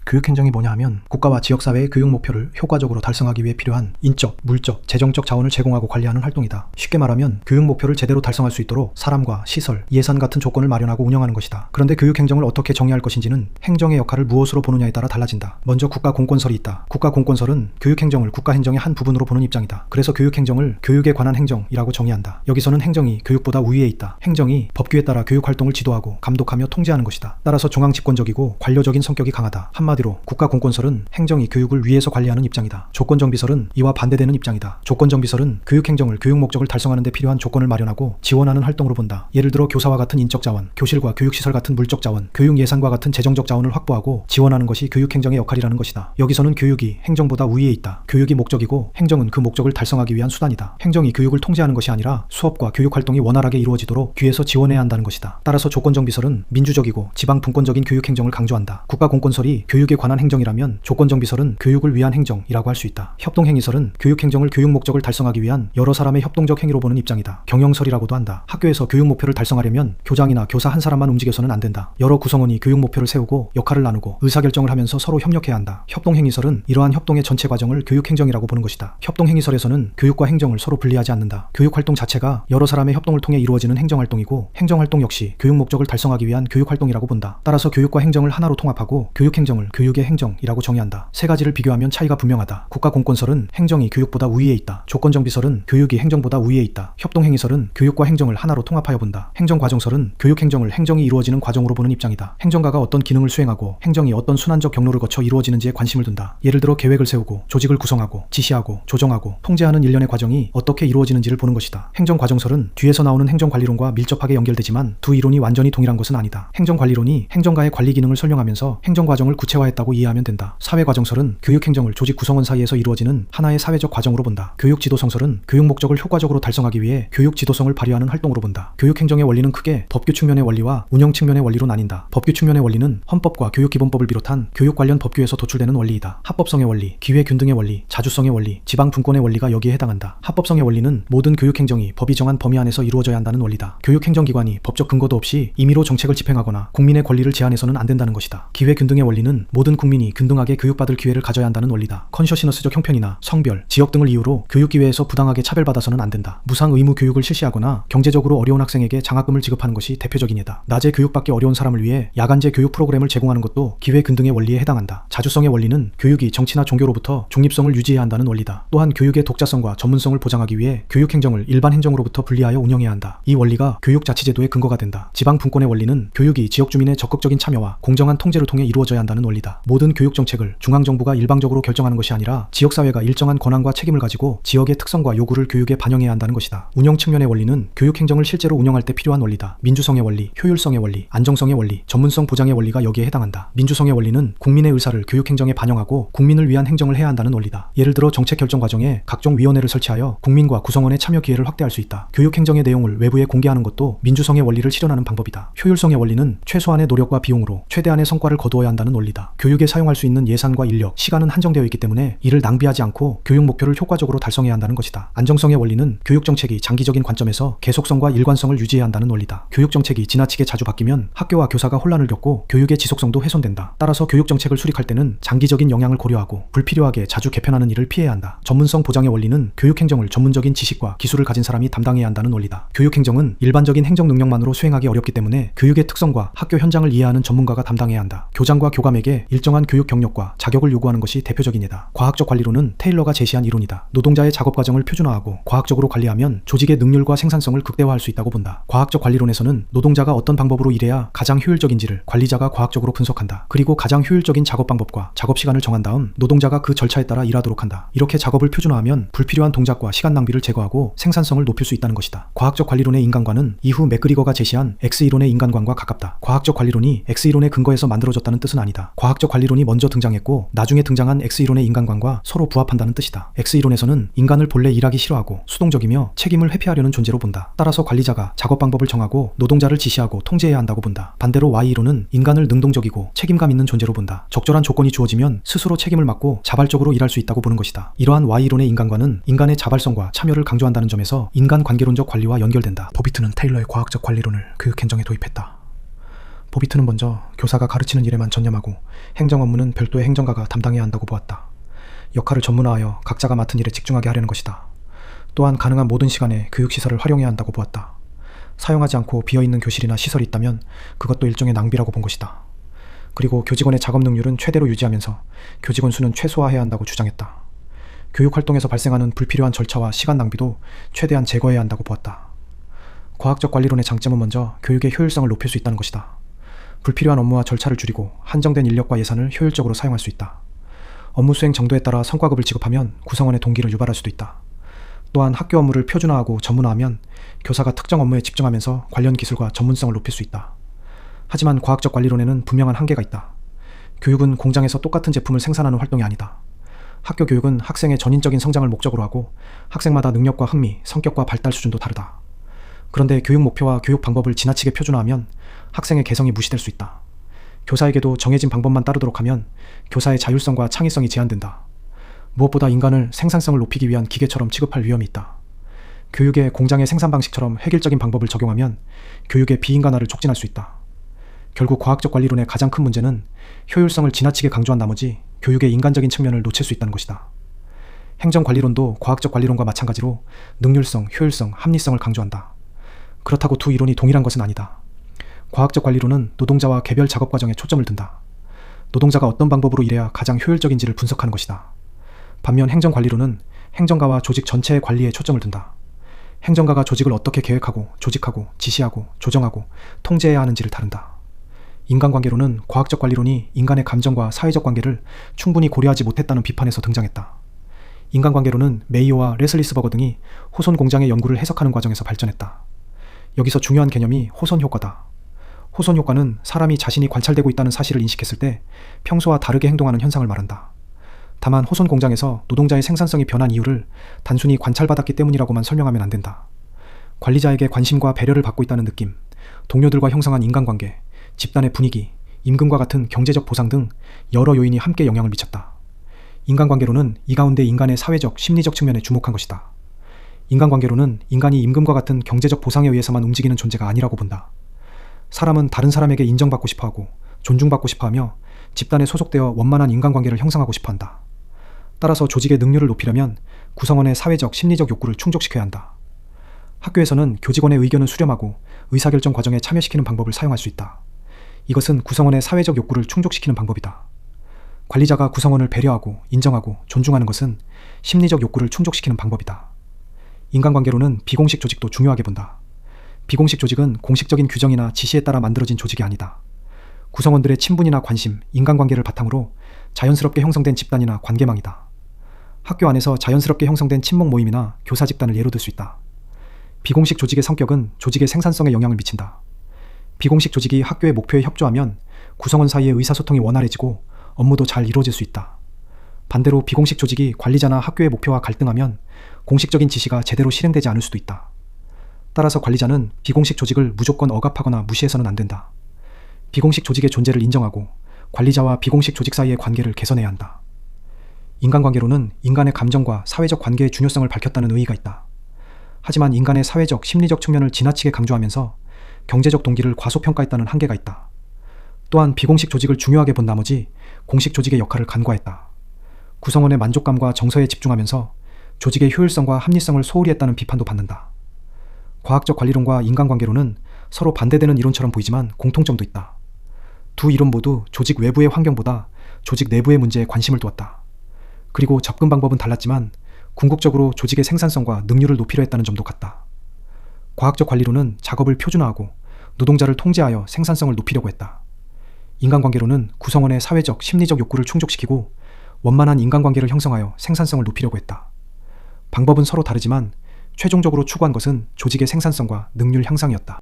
교육행정이 뭐냐 하면 국가와 지역사회의 교육 목표를 효과적으로 달성하기 위해 필요한 인적, 물적, 재정적 자원을 제공하고 관리하는 활동이다. 쉽게 말하면 교육 목표를 제대로 달성할 수 있도록 사람과 시설, 예산 같은 조건을 마련하고 운영하는 것이다. 그런데 교육행정을 어떻게 정의할 것인지는 행정의 역할을 무엇으로 보느냐에 따라 달라진다. 먼저 국가공권설이 있다. 국가공권설은 교육행정을 국가행정의 한 부분으로 보는 입장이다. 그래서 교육행정을 교육에 관한 행정이라고 정의한다. 여기서는 행정이 교육보다 우위에 있다. 행정이 법규에 따라 교육활동을 지도하고 감독하며 통제하는 것이다. 따라서 중앙집권적이고 관료적인 성격이 강하다. 한마디로 국가공권설은 행정이 교육을 위에서 관리하는 입장이다. 조건정비설은 이와 반대되는 입장이다. 조건정비설은 교육행정을 교육 목적을 달성하는 데 필요한 조건을 마련하고 지원하는 활동으로 본다. 예를 들어 교사와 같은 인적 자원, 교실과 교육시설 같은 물적 자원, 교육 예산과 같은 재정적 자원을 확보하고 지원하는 것이 교육행정의 역할이라는 것이다. 여기서는 교육이 행정보다 우위에 있다. 교육이 목적이고 행정은 그 목적을 달성하기 위한 수단이다. 행정이 교육을 통제하는 것이 아니라 수업과 교육활동이 원활하게 이루어지도록 뒤에서 지원해야 한다는 것이다. 따라서 조건정비설은 민주적이고 지방분권적인 교육행정을 강조한다. 국가공권설이 교육에 관한 행정이라면 조건정비설은 교육을 위한 행정이라고 할 수 있다. 협동행위설은 교육행정을 교육 목적을 달성하기 위한 여러 사람의 협동적 행위로 보는 입장이다. 경영설이라고도 한다. 학교에서 교육 목표를 달성하려면 교장이나 교사 한 사람만 움직여서는 안 된다. 여러 구성원이 교육 목표를 세우고 역할을 나누고 의사결정을 하면서 서로 협력해야 한다. 협동행위설은 이러한 협동의 전체 과정을 교육행정이라고 보는 것이다. 협동행위설에서는 교육과 행정을 서로 분리하지 않는다. 교육활동 자체가 여러 사람의 협동을 통해 이루어지는 행정활동이고 행정활동 역시 교육 목적을 달성하기 위한 교육활동이라고 본다. 따라서 교육과 행정을 하나로 통합하고 교육행정을 교육의 행정이라고 정의한다. 세 가지를 비교하면 차이가 분명하다. 국가공권설은 행정이 교육보다 우위에 있다. 조건정비설은 교육이 행정보다 우위에 있다. 협동행위설은 교육과 행정을 하나로 통합하여 본다. 행정과정설은 교육행정을 행정이 이루어지는 과정으로 보는 입장이다. 행정가가 어떤 기능을 수행하고 행정이 어떤 순환적 경로를 거쳐 이루어지는지에 관심을 둔다. 예를 들어 계획을 세우고 조직을 구성하고 지시하고 조정하고 통제하는 일련의 과정이 어떻게 이루어지는지를 보는 것이다. 행정과정설은 뒤에서 나오는 행정관리론과 밀접하게 연결되지만 두 이론이 완전히 동일한 것은 아니다. 행정관리론이 행정가의 관리 기능을 설명하면서 행정과정을 구체화했다고 이해하면 된다. 사회과정설은 교육행정을 조직 구성원 사이에서 이루어지는 하나의 사회적 과정으로 본다. 교육지도성설은 교육 목적을 효과적으로 달성하기 위해 교육지도성을 발휘하는 활동으로 본다. 교육행정의 원리는 크게 법규 측면의 원리와 운영 측면의 원리로 나뉜다. 법규 측면의 원리는 헌법과 교육기본법을 비롯한 교육 관련 법규에서 도출되는 원리이다. 합법성의 원리, 기회균등의 원리, 자주성의 원리, 지방분권의 원리가 여기에 해당한다. 합법성의 원리는 모든 교육행정이 법이 정한 범위 안에서 이루어져야 한다는 원리다. 교육행정기관이 법적 근거도 없이 임의로 정책을 집행하거나 국민의 권리를 제한해서는 안 된다는 것이다. 기회균등의 원리는 모든 국민이 균등하게 교육받을 기회를 가져야 한다는 원리다. 컨셔시너스적 형편이나 성별, 지역 등을 이유로 교육기회에서 부당하게 차별받아서는 안 된다. 무상 의무 교육을 실시하거나 경제적으로 어려운 학생에게 장학금을 지급하는 것이 대표적인 예다. 낮에 교육받기 어려운 사람을 위해 야간제 교육 프로그램을 제공하는 것도 기회균등의 원리에 해당한다. 자주성의 원리는 교육이 정치나 종교로부터 중립성을 유지해야 한다는 원리다. 또한 교육의 독자성과 전문성을 보장하기 위해 교육행정을 일반 행정으로부터 분리하여 운영해야 한다. 이 원리가 교육자치제도의 근거가 된다. 지방분권의 원리는 교육이 지역주민의 적극적인 참여와 공정한 통제를 통해 이루어져야 한다는 원리다. 모든 교육정책을 중앙정부가 일방적으로 결정하는 것이 아니라 지역사회가 일정한 권한과 책임을 가지고 지역의 특성과 요구를 교육에 반영해야 한다는 것이다. 운영 측면의 원리는 교육행정을 실제로 운영할 때 필요한 원리다. 민주성의 원리, 효율성의 원리, 안정성의 원리, 전문성 보장의 원리가 여기에 해당한다. 민주성의 원리는 국민의 의사를 교육행정에 반영하고 국민을 위한 행정을 해야 한다는 원리다. 예를 들어 정책 결정 과정에 각종 위원회를 설치하여 국민과 구성원의 참여 기회를 확대할 수 있다. 교육행정의 내용을 외부에 공개하는 것도 민주성의 원리를 실현하는 방법이다. 효율성의 원리는 최소한의 노력과 비용으로 최대한의 성과를 거두어야 한다는 원리다. 교육에 사용할 수 있는 예산과 인력, 시간은 한정되어 있기 때문에 이를 낭비하지 않고 교육 목표를 효과적으로 달성해야 한다는 것이다. 안정성의 원리는 교육정책이 장기적인 관점에서 계속성과 일관성을 유지해야 한다는 원리다. 교육정책이 지나치게 자주 바뀌면 학교와 교사가 혼란을 겪고 교육의 지속성도 훼손된다. 따라서 교육정책을 수립할 때는 장기적인 영향을 고려하고 불필요하게 자주 개편하는 일을 피해야 한다. 전문성 보장의 원리는 교육행정을 전문적인 지식과 기술을 가진 사람이 담당해야 한다는 원리다. 교육행정은 일반적인 행정 능력만으로 수행하기 어렵기 때문에 교육의 특성과 학교 현장을 이해하는 전문가가 담당해야 한다. 교장과 교감에게 일정한 교육 경력과 자격을 요구하는 것이 대표적인 예다. 과학적 관리론은 테일러가 제시한 이론이다. 노동자의 작업 과정을 표준화하고 과학적으로 관리하면 조직의 능률과 생산성을 극대화할 수 있다고 본다. 과학적 관리론에서는 노동자가 어떤 방법으로 일해야 가장 효율적인지를 관리자가 과학적으로 분석한다. 그리고 가장 효율적인 작업 방법과 작업 시간을 정한 다음 노동자가 그 절차에 따라 일하도록 한다. 이렇게 작업을 표준화하면 불필요한 동작과 시간 낭비를 제거하고 생산성을 높일 수 있다는 것이다. 과학적 관리론의 인간관은 이후 맥그리거가 제시한 X이론의 인간관과 가깝다. 과학적 관리론이 X이론의 근거에서 만들어졌다는 뜻은 아니다. 과학적 관리론이 먼저 등장했고 나중에 등장한 X이론의 인간관과 서로 부합한다는 뜻이다. X이론에서는 인간을 본래 일하기 싫어하고 수동적이며 책임을 회피하려는 존재로 본다. 따라서 관리자가 작업 방법을 정하고 노동자를 지시하고 통제해야 한다고 본다. 반대로 Y이론은 인간을 능동적이고 책임감 있는 존재로 본다. 적절한 조건이 주어지면 스스로 책임을 맡고 자발적으로 일할 수 있다고 보는 것이다. 이러한 Y이론의 인간관은 인간의 자발성과 참여를 강조한다는 점에서 인간관계론적 관리와 연결된다. 버비트는 테일러의 과학적 관리론을 교육행정에 도입했다. 보비트는 먼저 교사가 가르치는 일에만 전념하고 행정 업무는 별도의 행정가가 담당해야 한다고 보았다. 역할을 전문화하여 각자가 맡은 일에 집중하게 하려는 것이다. 또한 가능한 모든 시간에 교육시설을 활용해야 한다고 보았다. 사용하지 않고 비어있는 교실이나 시설이 있다면 그것도 일종의 낭비라고 본 것이다. 그리고 교직원의 작업 능률은 최대로 유지하면서 교직원 수는 최소화해야 한다고 주장했다. 교육활동에서 발생하는 불필요한 절차와 시간 낭비도 최대한 제거해야 한다고 보았다. 과학적 관리론의 장점은 먼저 교육의 효율성을 높일 수 있다는 것이다. 불필요한 업무와 절차를 줄이고 한정된 인력과 예산을 효율적으로 사용할 수 있다. 업무 수행 정도에 따라 성과급을 지급하면 구성원의 동기를 유발할 수도 있다. 또한 학교 업무를 표준화하고 전문화하면 교사가 특정 업무에 집중하면서 관련 기술과 전문성을 높일 수 있다. 하지만 과학적 관리론에는 분명한 한계가 있다. 교육은 공장에서 똑같은 제품을 생산하는 활동이 아니다. 학교 교육은 학생의 전인적인 성장을 목적으로 하고 학생마다 능력과 흥미, 성격과 발달 수준도 다르다. 그런데 교육 목표와 교육 방법을 지나치게 표준화하면 학생의 개성이 무시될 수 있다. 교사에게도 정해진 방법만 따르도록 하면 교사의 자율성과 창의성이 제한된다. 무엇보다 인간을 생산성을 높이기 위한 기계처럼 취급할 위험이 있다. 교육의 공장의 생산 방식처럼 획일적인 방법을 적용하면 교육의 비인간화를 촉진할 수 있다. 결국 과학적 관리론의 가장 큰 문제는 효율성을 지나치게 강조한 나머지 교육의 인간적인 측면을 놓칠 수 있다는 것이다. 행정관리론도 과학적 관리론과 마찬가지로 능률성, 효율성, 합리성을 강조한다. 그렇다고 두 이론이 동일한 것은 아니다. 과학적 관리론은 노동자와 개별 작업 과정에 초점을 둔다. 노동자가 어떤 방법으로 일해야 가장 효율적인지를 분석하는 것이다. 반면 행정관리론은 행정가와 조직 전체의 관리에 초점을 둔다. 행정가가 조직을 어떻게 계획하고, 조직하고, 지시하고, 조정하고, 통제해야 하는지를 다룬다. 인간관계론은 과학적 관리론이 인간의 감정과 사회적 관계를 충분히 고려하지 못했다는 비판에서 등장했다. 인간관계론은 메이오와 레슬리스버거 등이 호손 공장의 연구를 해석하는 과정에서 발전했다. 여기서 중요한 개념이 호손 효과다. 호손 효과는 사람이 자신이 관찰되고 있다는 사실을 인식했을 때 평소와 다르게 행동하는 현상을 말한다. 다만 호손 공장에서 노동자의 생산성이 변한 이유를 단순히 관찰받았기 때문이라고만 설명하면 안 된다. 관리자에게 관심과 배려를 받고 있다는 느낌, 동료들과 형성한 인간관계, 집단의 분위기, 임금과 같은 경제적 보상 등 여러 요인이 함께 영향을 미쳤다. 인간관계론은 이 가운데 인간의 사회적, 심리적 측면에 주목한 것이다. 인간관계론은 인간이 임금과 같은 경제적 보상에 의해서만 움직이는 존재가 아니라고 본다. 사람은 다른 사람에게 인정받고 싶어하고 존중받고 싶어하며 집단에 소속되어 원만한 인간관계를 형성하고 싶어한다. 따라서 조직의 능률을 높이려면 구성원의 사회적, 심리적 욕구를 충족시켜야 한다. 학교에서는 교직원의 의견을 수렴하고 의사결정 과정에 참여시키는 방법을 사용할 수 있다. 이것은 구성원의 사회적 욕구를 충족시키는 방법이다. 관리자가 구성원을 배려하고 인정하고 존중하는 것은 심리적 욕구를 충족시키는 방법이다. 인간관계로는 비공식 조직도 중요하게 본다. 비공식 조직은 공식적인 규정이나 지시에 따라 만들어진 조직이 아니다. 구성원들의 친분이나 관심, 인간관계를 바탕으로 자연스럽게 형성된 집단이나 관계망이다. 학교 안에서 자연스럽게 형성된 친목 모임이나 교사 집단을 예로 들 수 있다. 비공식 조직의 성격은 조직의 생산성에 영향을 미친다. 비공식 조직이 학교의 목표에 협조하면 구성원 사이의 의사소통이 원활해지고 업무도 잘 이루어질 수 있다. 반대로 비공식 조직이 관리자나 학교의 목표와 갈등하면 공식적인 지시가 제대로 실행되지 않을 수도 있다. 따라서 관리자는 비공식 조직을 무조건 억압하거나 무시해서는 안 된다. 비공식 조직의 존재를 인정하고 관리자와 비공식 조직 사이의 관계를 개선해야 한다. 인간관계로는 인간의 감정과 사회적 관계의 중요성을 밝혔다는 의의가 있다. 하지만 인간의 사회적, 심리적 측면을 지나치게 강조하면서 경제적 동기를 과소평가했다는 한계가 있다. 또한 비공식 조직을 중요하게 본 나머지 공식 조직의 역할을 간과했다. 구성원의 만족감과 정서에 집중하면서 조직의 효율성과 합리성을 소홀히 했다는 비판도 받는다. 과학적 관리론과 인간관계론은 서로 반대되는 이론처럼 보이지만 공통점도 있다. 두 이론 모두 조직 외부의 환경보다 조직 내부의 문제에 관심을 두었다. 그리고 접근 방법은 달랐지만 궁극적으로 조직의 생산성과 능률을 높이려 했다는 점도 같다. 과학적 관리론은 작업을 표준화하고 노동자를 통제하여 생산성을 높이려고 했다. 인간관계론은 구성원의 사회적, 심리적 욕구를 충족시키고 원만한 인간관계를 형성하여 생산성을 높이려고 했다. 방법은 서로 다르지만 최종적으로 추구한 것은 조직의 생산성과 능률 향상이었다.